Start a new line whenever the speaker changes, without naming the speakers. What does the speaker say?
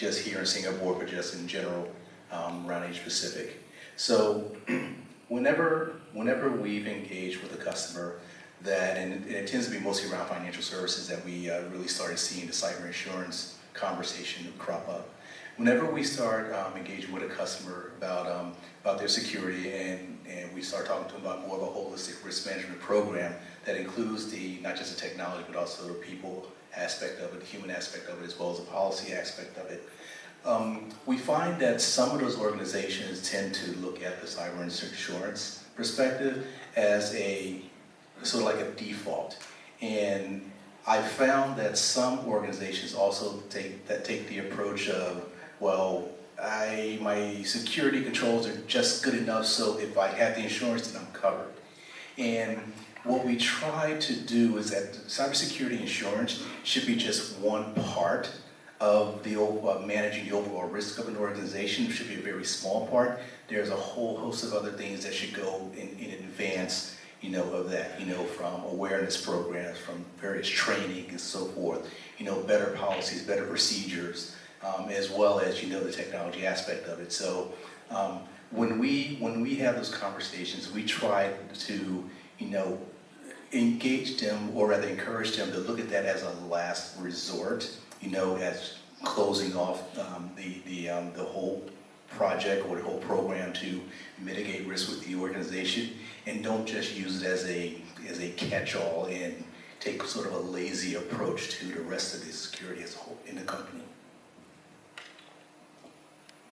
just here in Singapore, but just in general around Asia Pacific. So whenever we've engaged with a customer that, and it tends to be mostly around financial services that we really started seeing the cyber insurance conversation crop up. Whenever we start engaging with a customer about their security and we start talking to them about more of a holistic risk management program that includes not just the technology but also the people aspect of it, the human aspect of it, as well as the policy aspect of it, we find that some of those organizations tend to look at the cyber insurance perspective as a sort of like a default. And I found that some organizations also take the approach of, well, my security controls are just good enough, so if I have the insurance, then I'm covered. And what we try to do is that cybersecurity insurance should be just one part of the managing the overall risk of an organization. It should be a very small part. There's a whole host of other things that should go in advance, of that, from awareness programs, from various training and so forth, better policies, better procedures, as well as, the technology aspect of it. So when we have those conversations, we try to, engage them, or rather encourage them to look at that as a last resort, as closing off the whole project or the whole program to mitigate risk with the organization, and don't just use it as a catch-all and take sort of a lazy approach to the rest of the security as a whole in the company.